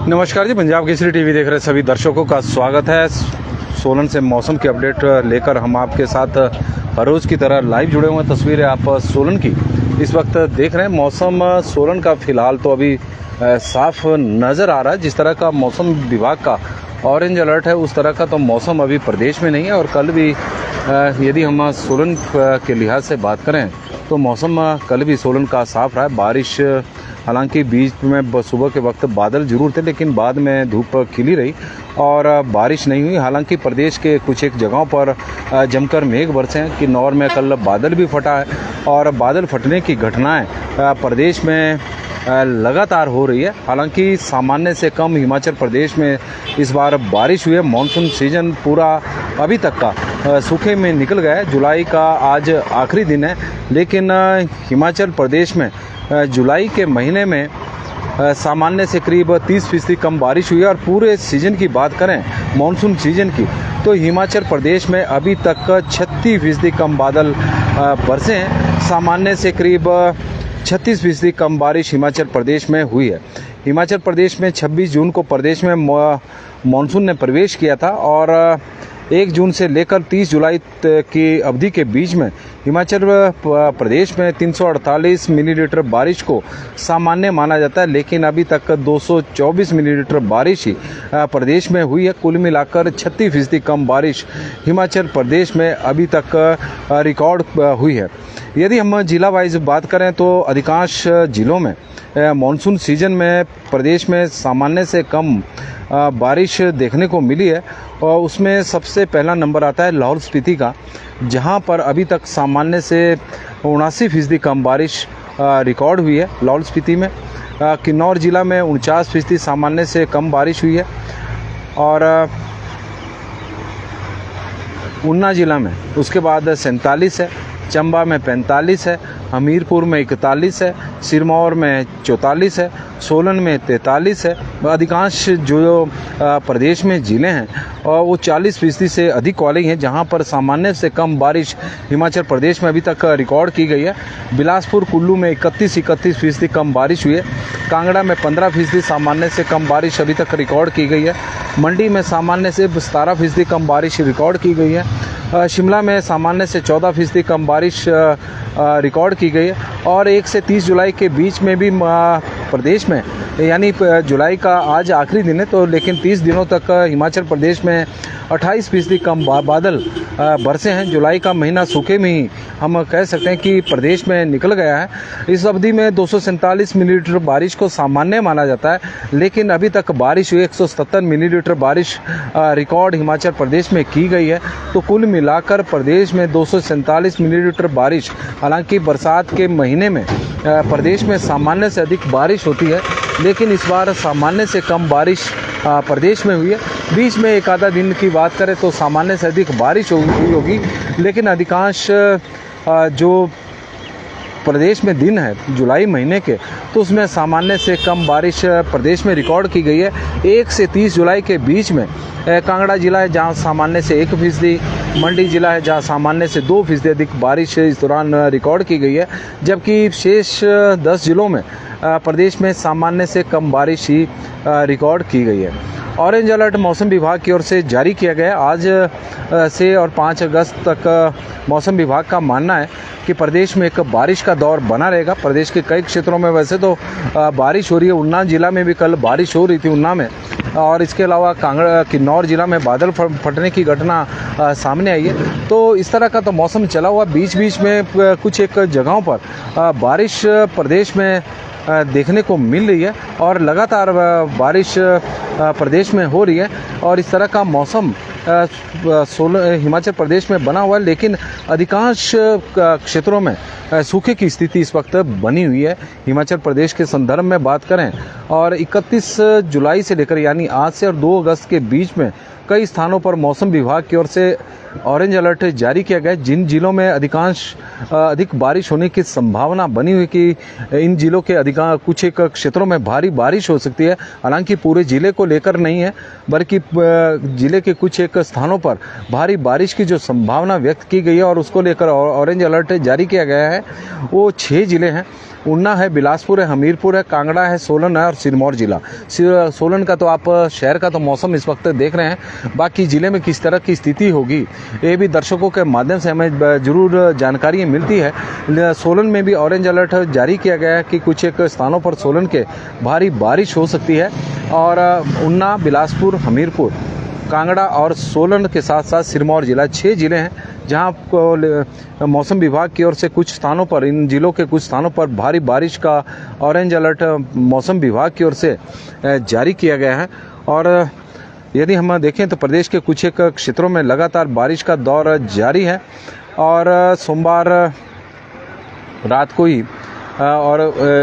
नमस्कार जी, पंजाब केसरी टीवी देख रहे सभी दर्शकों का स्वागत है। सोलन से मौसम की अपडेट लेकर हम आपके साथ हर रोज़ की तरह लाइव जुड़े हुए हैं। तस्वीरें आप सोलन की इस वक्त देख रहे हैं। मौसम सोलन का फिलहाल तो अभी साफ नज़र आ रहा है। जिस तरह का मौसम विभाग का ऑरेंज अलर्ट है उस तरह का तो मौसम अभी प्रदेश में नहीं है। और कल भी यदि हम सोलन के लिहाज से बात करें तो मौसम कल भी सोलन का साफ रहा है। बारिश हालांकि बीच में सुबह के वक्त बादल जरूर थे, लेकिन बाद में धूप खिली रही और बारिश नहीं हुई। हालांकि प्रदेश के कुछ एक जगहों पर जमकर मेघ बरसे हैं। किन्नौर में कल बादल भी फटा है और बादल फटने की घटनाएं प्रदेश में लगातार हो रही है। हालांकि सामान्य से कम हिमाचल प्रदेश में इस बार बारिश हुई है। मानसून सीजन पूरा अभी तक का सूखे में निकल गया है। जुलाई का आज आखिरी दिन है, लेकिन हिमाचल प्रदेश में जुलाई के महीने में सामान्य से करीब 30% कम बारिश हुई है। और पूरे सीजन की बात करें, मानसून सीजन की, तो हिमाचल प्रदेश में अभी तक 36% कम बादल बरसे हैं। सामान्य से करीब 36% कम बारिश हिमाचल प्रदेश में हुई है। हिमाचल प्रदेश में 26 जून को प्रदेश में मानसून ने प्रवेश किया था और 1 जून से लेकर 30 जुलाई की अवधि के बीच में हिमाचल प्रदेश में 348 मिलीलीटर बारिश को सामान्य माना जाता है। लेकिन अभी तक 224 मिलीलीटर बारिश ही प्रदेश में हुई है। कुल मिलाकर 36% कम बारिश हिमाचल प्रदेश में अभी तक रिकॉर्ड हुई है। यदि हम जिला वाइज बात करें तो अधिकांश जिलों में मानसून सीजन में प्रदेश में सामान्य से कम बारिश देखने को मिली है। और उसमें सबसे पहला नंबर आता है लाहौल स्पीति का, जहां पर अभी तक सामान्य से 79% कम बारिश रिकॉर्ड हुई है लाहौल स्पीति में। किन्नौर जिला में 49% सामान्य से कम बारिश हुई है। और ऊना जिला में उसके बाद 47 है, चंबा में 45 है, हमीरपुर में 41 है, सिरमौर में 44 है, सोलन में 43 है। अधिकांश जो प्रदेश में ज़िले हैं और वो 40% से अधिक वाले हैं, जहां पर सामान्य से कम बारिश हिमाचल प्रदेश में अभी तक रिकॉर्ड की गई है। बिलासपुर कुल्लू में 31% कम बारिश हुई है। कांगड़ा में 15% सामान्य से कम बारिश अभी तक रिकॉर्ड की गई है। मंडी में सामान्य से 17% कम बारिश रिकॉर्ड की गई है। शिमला में सामान्य से 14% कम बारिश रिकॉर्ड की गई है। और 1 से 30 जुलाई के बीच में भी प्रदेश में, यानी जुलाई का आज आखिरी दिन है तो, लेकिन 30 दिनों तक हिमाचल प्रदेश में 28% कम बादल बरसे हैं। जुलाई का महीना सूखे में ही हम कह सकते हैं कि प्रदेश में निकल गया है। इस अवधि में 247 मिलीलीटर बारिश को सामान्य माना जाता है, लेकिन अभी तक बारिश हुई 177 मिलीलीटर बारिश रिकॉर्ड हिमाचल प्रदेश में की गई है। तो कुल मिलाकर प्रदेश में 247 मिलीलीटर बारिश, हालांकि बरसात के महीने में प्रदेश में सामान्य से अधिक बारिश होती है, लेकिन इस बार सामान्य से कम बारिश प्रदेश में हुई है। बीच में एक आधा दिन की बात करें तो सामान्य से अधिक बारिश हुई होगी, लेकिन अधिकांश जो प्रदेश में दिन है जुलाई महीने के, तो उसमें सामान्य से कम बारिश प्रदेश में रिकॉर्ड की गई है। 1 से 30 जुलाई के बीच में कांगड़ा जिला है जहां सामान्य से 1%, मंडी जिला है जहां सामान्य से 2% अधिक बारिश इस दौरान रिकॉर्ड की गई है। जबकि शेष 10 जिलों में प्रदेश में सामान्य से कम बारिश ही रिकॉर्ड की गई है। ऑरेंज अलर्ट मौसम विभाग की ओर से जारी किया गया आज से और 5 अगस्त तक मौसम विभाग का मानना है कि प्रदेश में एक बारिश का दौर बना रहेगा। प्रदेश के कई क्षेत्रों में वैसे तो बारिश हो रही है। ऊना जिला में भी कल बारिश हो रही थी ऊना में, और इसके अलावा किन्नौर जिला में बादल फटने की घटना सामने आई है। तो इस तरह का तो मौसम चला हुआ। बीच बीच में कुछ एक जगहों पर बारिश प्रदेश में देखने को मिल रही है और लगातार बारिश प्रदेश में हो रही है। और इस तरह का मौसम हिमाचल प्रदेश में बना हुआ है, लेकिन अधिकांश क्षेत्रों में सूखे की स्थिति इस वक्त बनी हुई है। हिमाचल प्रदेश के संदर्भ में बात करें और 31 जुलाई से लेकर, यानी आज से और 2 अगस्त के बीच में कई स्थानों पर मौसम विभाग की ओर से ऑरेंज अलर्ट जारी किया गया है। जिन जिलों में अधिक बारिश होने की संभावना बनी हुई कि इन जिलों के कुछ एक क्षेत्रों में भारी बारिश हो सकती है। हालांकि पूरे जिले को लेकर नहीं है, बल्कि जिले के कुछ एक स्थानों पर भारी बारिश की जो संभावना व्यक्त की गई है और उसको लेकर ऑरेंज अलर्ट जारी किया गया है। वो 6 जिले हैं। ऊना है, बिलासपुर है, हमीरपुर है, कांगड़ा है, सोलन है और सिरमौर जिला। सोलन का तो आप शहर का तो मौसम इस वक्त देख रहे हैं, बाकी ज़िले में किस तरह की स्थिति होगी ये भी दर्शकों के माध्यम से हमें जरूर जानकारी मिलती है। सोलन में भी ऑरेंज अलर्ट जारी किया गया है कि कुछ एक स्थानों पर सोलन के भारी बारिश हो सकती है। और ऊना, बिलासपुर, हमीरपुर, कांगड़ा और सोलन के साथ साथ सिरमौर जिला 6 जिले हैं जहां को मौसम विभाग की ओर से कुछ स्थानों पर, इन जिलों के कुछ स्थानों पर भारी बारिश का ऑरेंज अलर्ट मौसम विभाग की ओर से जारी किया गया है। और यदि हम देखें तो प्रदेश के कुछ एक क्षेत्रों में लगातार बारिश का दौर जारी है और सोमवार रात को ही और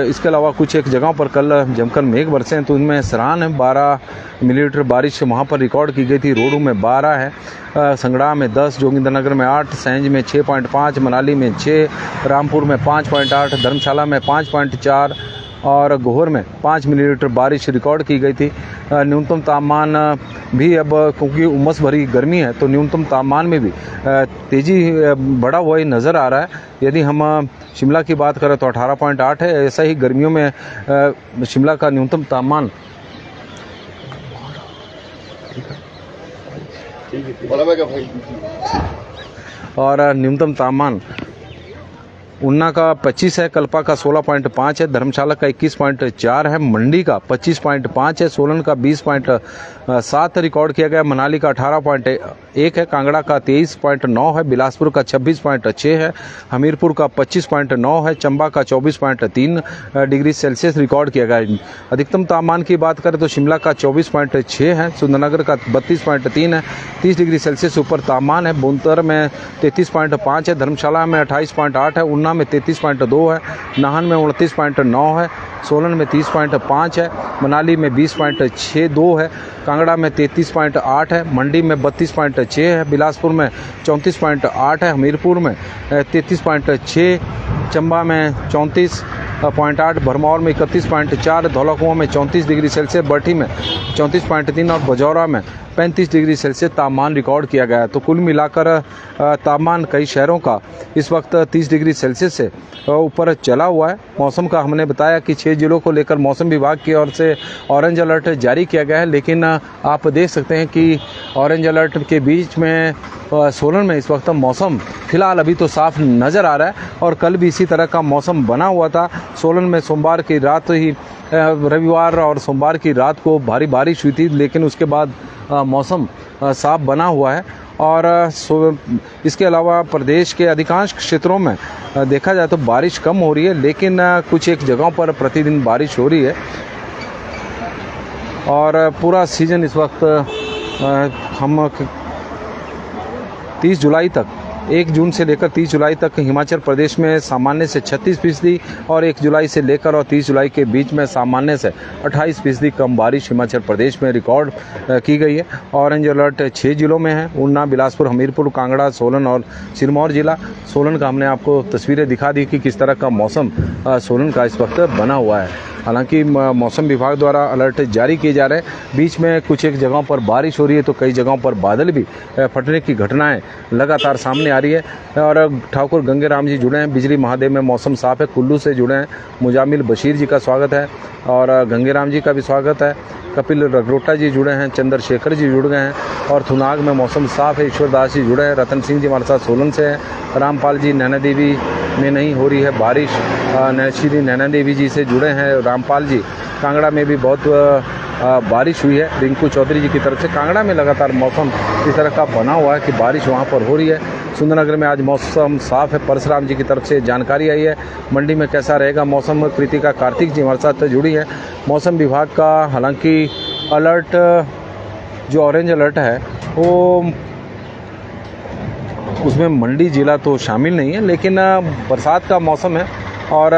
इसके अलावा कुछ एक जगहों पर कल जमकर मेघ बरसे हैं। तो इनमें सरान है, 12 मिलीमीटर बारिश वहाँ पर रिकॉर्ड की गई थी। रोडू में 12 है, संगड़ा में 10, जोगिंद्रनगर में 8, सैंज में 6.5, मनाली में 6, रामपुर में 5.8, धर्मशाला में 5.4 और गोहर में 5 मिलीमीटर बारिश रिकॉर्ड की गई थी। न्यूनतम तापमान भी अब, क्योंकि उमस भरी गर्मी है, तो न्यूनतम तापमान में भी तेज़ी बढ़ा हुआ ही नज़र आ रहा है। यदि हम शिमला की बात करें तो 18.8 है। ऐसा ही गर्मियों में शिमला का न्यूनतम तापमान और न्यूनतम तापमान ऊना का 25 है, कल्पा का 16.5 है, धर्मशाला का 21.4 है, मंडी का 25.5 है, सोलन का 20.7 रिकॉर्ड किया गया, मनाली का 18.1 है, कांगड़ा का 23.9 है, बिलासपुर का 26.6 है, हमीरपुर का 25.9 है, चंबा का 24.3 डिग्री सेल्सियस रिकॉर्ड किया गया। अधिकतम तापमान की बात करें तो शिमला का 24.6 है, सुंदरनगर का 32.3 है, 30 डिग्री सेल्सियस ऊपर तापमान है, बुनतर में 33.5 है, धर्मशाला में 28.8 है, ऊना में 33.2 है, नाहन में 29.9 है, सोलन में 30.5 है, मनाली में 20.62 है, कांगड़ा में 33.8 है, मंडी में 32.6 है, बिलासपुर में 34.8 है, हमीरपुर में 33.6, चंबा में 34.8, भरमौर में 31.4, धौलाकुआं में 34 डिग्री सेल्सियस, बरठी में 34.3 और बजौरा में 35 डिग्री सेल्सियस तापमान रिकॉर्ड किया गया है। तो कुल मिलाकर तापमान कई शहरों का इस वक्त 30 डिग्री सेल्सियस से ऊपर चला हुआ है। मौसम का हमने बताया कि 6 जिलों को लेकर मौसम विभाग की ओर से ऑरेंज अलर्ट जारी किया गया है, लेकिन आप देख सकते हैं कि ऑरेंज अलर्ट के बीच में सोलन में इस वक्त मौसम फिलहाल अभी तो साफ नज़र आ रहा है और कल भी इसी तरह का मौसम बना हुआ था। सोलन में सोमवार की रात ही, रविवार और सोमवार की रात को भारी बारिश हुई थी, लेकिन उसके बाद मौसम साफ बना हुआ है। और इसके अलावा प्रदेश के अधिकांश क्षेत्रों में देखा जाए तो बारिश कम हो रही है, लेकिन कुछ एक जगहों पर प्रतिदिन बारिश हो रही है। और पूरा सीज़न इस वक्त हम 30 जुलाई तक, 1 जून से लेकर 30 जुलाई तक हिमाचल प्रदेश में सामान्य से 36% और 1 जुलाई से लेकर और 30 जुलाई के बीच में सामान्य से 28% कम बारिश हिमाचल प्रदेश में रिकॉर्ड की गई है। ऑरेंज अलर्ट 6 जिलों में है, ऊना, बिलासपुर, हमीरपुर, कांगड़ा, सोलन और सिरमौर जिला। सोलन का हमने आपको तस्वीरें दिखा दी कि किस तरह का मौसम सोलन का इस वक्त बना हुआ है। हालांकि मौसम विभाग द्वारा अलर्ट जारी किए जा रहे हैं। बीच में कुछ एक जगहों पर बारिश हो रही है तो कई जगहों पर बादल भी फटने की घटनाएं लगातार सामने आ रही है। और ठाकुर गंगेराम जी जुड़े हैं, बिजली महादेव में मौसम साफ है, कुल्लू से जुड़े हैं, मुजामिल बशीर जी का स्वागत है और गंगेराम जी का भी स्वागत है। कपिल रगरोटा जी जुड़े हैं, चंद्रशेखर जी जुड़ गए हैं और थुनाग में मौसम साफ है, ईश्वरदास जी जुड़े हैं, रतन सिंह जी हमारे साथ सोलन से हैं, रामपाल जी नैना देवी में नहीं हो रही है बारिश, श्री नैना देवी जी से जुड़े हैं रामपाल जी। कांगड़ा में भी बहुत बारिश हुई है, रिंकू चौधरी जी की तरफ से। कांगड़ा में लगातार मौसम इस तरह का बना हुआ है कि बारिश वहाँ पर हो रही है। सुंदरनगर में आज मौसम साफ है, परशुराम जी की तरफ से जानकारी आई है। मंडी में कैसा रहेगा मौसम, कृतिका कार्तिक जी हमारे साथ जुड़ी है। मौसम विभाग का हालांकि अलर्ट, जो ऑरेंज अलर्ट है वो उसमें मंडी ज़िला तो शामिल नहीं है, लेकिन बरसात का मौसम है और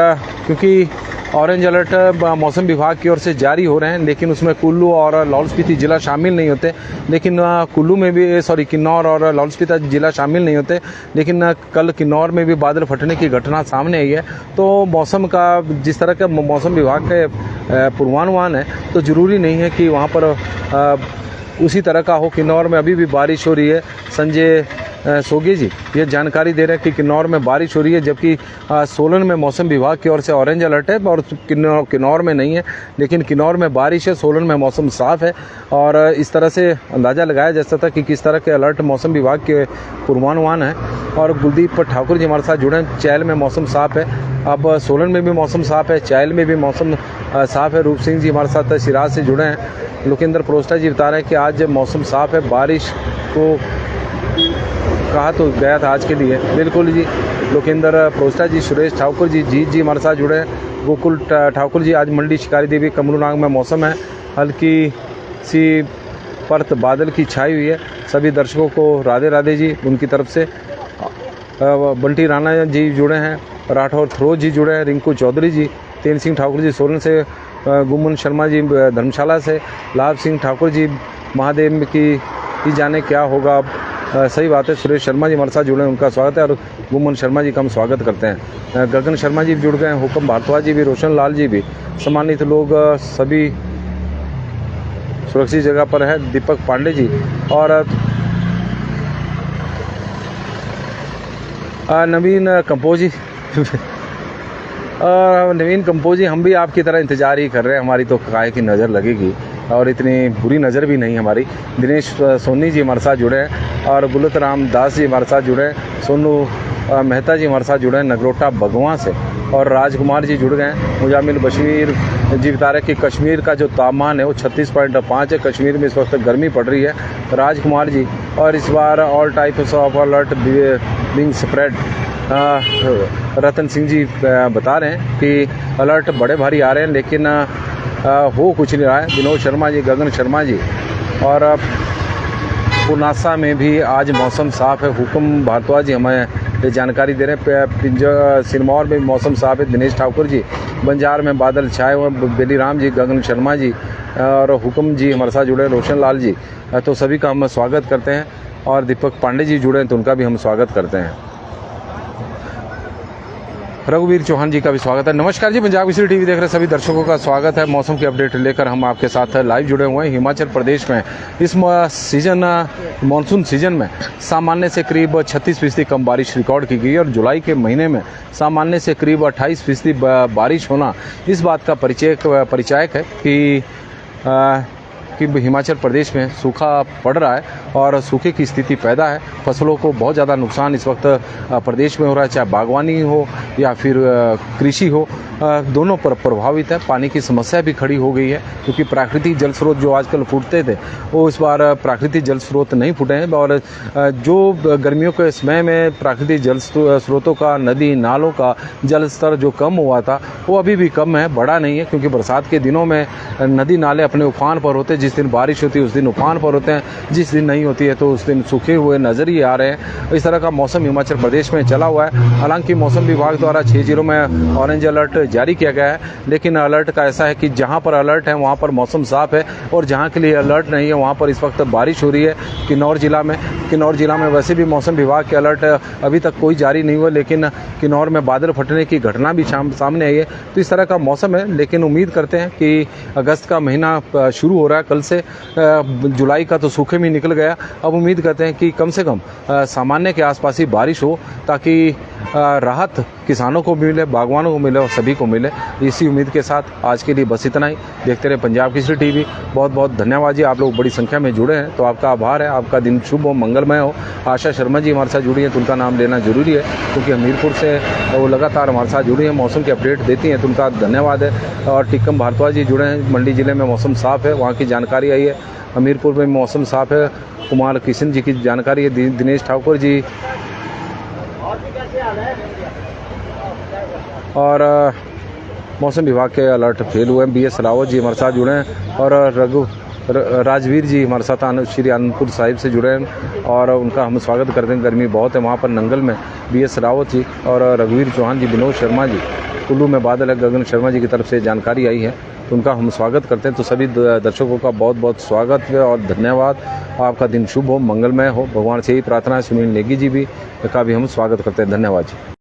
क्योंकि ऑरेंज अलर्ट मौसम विभाग की ओर से जारी हो रहे हैं, लेकिन उसमें कुल्लू और लाहौल स्पीति ज़िला शामिल नहीं होते। लेकिन कुल्लू में भी किन्नौर और लाहौल स्पीति ज़िला शामिल नहीं होते। लेकिन कल किन्नौर में भी बादल फटने की घटना सामने आई है। तो मौसम का जिस तरह का मौसम विभाग के पूर्वानुमान है, तो ज़रूरी नहीं है कि वहाँ पर उसी तरह का हो। किन्नौर में अभी भी बारिश हो रही है। संजय सोगी जी ये जानकारी दे रहे हैं कि किन्नौर में बारिश हो रही है, जबकि सोलन में मौसम विभाग की ओर से ऑरेंज अलर्ट है और किन्नौर में नहीं है। लेकिन किन्नौर में बारिश है, सोलन में मौसम साफ़ है। और इस तरह से अंदाज़ा लगाया जा सकता है कि किस तरह के अलर्ट मौसम विभाग के पूर्वानुमान है। और कुलदीप ठाकुर जी हमारे साथ जुड़े हैं। चैल में मौसम साफ़ है, अब सोलन में भी मौसम साफ़ है, चैल में भी मौसम साफ़ है। रूप सिंह जी हमारे साथ सिराज से जुड़े हैं। लोकेंद्र प्रोस्टा जी बता रहे हैं कि आज मौसम साफ़ है, बारिश को कहा तो गया था आज के लिए। बिल्कुल जी, लोकेंद्र प्रोस्टा जी, सुरेश ठाकुर जी, जीत जी हमारे साथ जुड़े हैं। गोकुल ठाकुर जी, आज मंडी शिकारी देवी कमरूनाग में मौसम है, हल्की सी परत बादल की छाई हुई है। सभी दर्शकों को राधे राधे जी उनकी तरफ से। बंटी राणा जी जुड़े हैं, राठौर थ्रोज जी जुड़े हैं, रिंकू चौधरी जी, तेन सिंह ठाकुर जी सोलन से, गुमन शर्मा जी धर्मशाला से, लाभ सिंह ठाकुर जी महादेव की जाने क्या होगा अब। सही बात है। सुरेश शर्मा जी हमारे साथ जुड़े हैं, उनका स्वागत है। और गुमन शर्मा जी का हम स्वागत करते हैं। गगन शर्मा जी भी जुड़ गए हैं, हुक्म भारद्वाज जी भी, रोशन लाल जी भी, सम्मानित लोग सभी सुरक्षित जगह पर है। दीपक पांडे जी और नवीन कंपोजी नवीन कंपोजी, हम भी आपकी तरह इंतज़ार ही कर रहे हैं। हमारी तो काय की नज़र लगेगी और इतनी बुरी नज़र भी नहीं हमारी। दिनेश सोनी जी हमारे साथ जुड़े हैं और बुलत राम दास जी हमारे साथ जुड़े हैं। सोनू मेहता जी हमारे साथ जुड़े हैं नगरोटा बगवां से। और राजकुमार जी जुड़ गए हैं। मुजामिल बशीर जी बता रहे हैं कि कश्मीर का जो तापमान है वो 36.5 है। कश्मीर में इस वक्त गर्मी पड़ रही है। राजकुमार जी, और इस बार all types of alert being spread. Ratan Singh ji बता रहे हैं कि अलर्ट बड़े भारी आ रहे हैं, लेकिन हो कुछ नहीं रहा है। विनोद शर्मा जी, गगन शर्मा जी, और पुनासा में भी आज मौसम साफ़ है। हुक्म भारद्वाज जी हमें ये जानकारी दे रहे हैं। सिरमौर में मौसम साफ़ है। दिनेश ठाकुर जी, बंजार में बादल छाए हुए। बेली राम जी, गगन शर्मा जी और हुक्म जी हमारे साथ जुड़े, रोशन लाल जी, तो सभी का हम स्वागत करते हैं। और दीपक पांडे जी जुड़े हैं, तो उनका भी हम स्वागत करते हैं। रघुवीर चौहान जी का भी स्वागत है। नमस्कार जी, पंजाब केसरी टीवी देख रहे सभी दर्शकों का स्वागत है। मौसम की अपडेट लेकर हम आपके साथ लाइव जुड़े हुए हैं। हिमाचल प्रदेश में इस सीजन मानसून सीजन में सामान्य से करीब 36% कम बारिश रिकॉर्ड की गई और जुलाई के महीने में सामान्य से करीब 28% बारिश होना इस बात का परिचायक है कि हिमाचल प्रदेश में सूखा पड़ रहा है और सूखे की स्थिति पैदा है। फसलों को बहुत ज़्यादा नुकसान इस वक्त प्रदेश में हो रहा है, चाहे बागवानी हो या फिर कृषि हो, दोनों पर प्रभावित है। पानी की समस्या भी खड़ी हो गई है, क्योंकि प्राकृतिक जल स्रोत जो आजकल फूटते थे वो इस बार प्राकृतिक जल स्रोत नहीं फूटे हैं। और जो गर्मियों के समय में प्राकृतिक जल स्रोतों का, नदी नालों का जल स्तर जो कम हुआ था वो अभी भी कम है, बढ़ा नहीं है। क्योंकि बरसात के दिनों में नदी नाले अपने उफान पर होते हैं। जिस दिन बारिश होती है उस दिन उफान पर होते हैं, जिस दिन नहीं होती है तो उस दिन सूखे हुए नजर ही आ रहे हैं। इस तरह का मौसम हिमाचल प्रदेश में चला हुआ है। हालांकि मौसम विभाग द्वारा 6 जिलों में ऑरेंज अलर्ट जारी किया गया है, लेकिन अलर्ट का ऐसा है कि जहां पर अलर्ट है वहां पर मौसम साफ है और जहां के लिए अलर्ट नहीं है वहां पर इस वक्त बारिश हो रही है। किन्नौर जिला में वैसे भी मौसम विभाग के अलर्ट अभी तक कोई जारी नहीं हुआ, लेकिन किन्नौर में बादल फटने की घटना भी सामने आई है। तो इस तरह का मौसम है, लेकिन उम्मीद करते हैं कि अगस्त का महीना शुरू हो रहा है कल से। जुलाई का तो सूखे में निकल गया। अब उम्मीद करते हैं कि कम से कम सामान्य के आसपास ही बारिश हो, ताकि राहत किसानों को मिले, बागवानों को मिले और सभी को मिले। इसी उम्मीद के साथ आज के लिए बस इतना ही। देखते रहे पंजाब केसरी टीवी। बहुत बहुत धन्यवाद जी, आप लोग बड़ी संख्या में जुड़े हैं, तो आपका आभार है। आपका दिन शुभ हो, मंगलमय हो। आशा शर्मा जी हमारे साथ जुड़ी हैं, तो उनका नाम लेना जरूरी है, क्योंकि हमीरपुर से वो लगातार हमारे साथ जुड़ी हैं, मौसम की अपडेट देती हैं, तो उनका धन्यवाद है। और टिक्कम भारद्वाज जी जुड़े हैं, मंडी जिले में मौसम साफ है, वहाँ की जानकारी आई है। हमीरपुर में मौसम साफ है, कुमार किशन जी की जानकारी है। दिनेश ठाकुर जी और मौसम विभाग के अलर्ट फेल हुए हैं। BS रावत जी हमारे साथ जुड़े हैं और राजवीर जी हमारे साथ श्री आनंदपुर साहिब से जुड़े हैं और उनका हम स्वागत करते हैं। गर्मी बहुत है वहाँ पर नंगल में। BS रावत जी और रघुवीर चौहान जी, विनोद शर्मा जी कुल्लू में बादल है, गगन शर्मा जी की तरफ से जानकारी आई है, तो उनका हम स्वागत करते हैं। तो सभी दर्शकों का बहुत बहुत स्वागत है और धन्यवाद। आपका दिन शुभ हो, मंगलमय हो, भगवान से ही प्रार्थना है। सुनील नेगी जी भी का भी हम स्वागत करते हैं। धन्यवाद जी।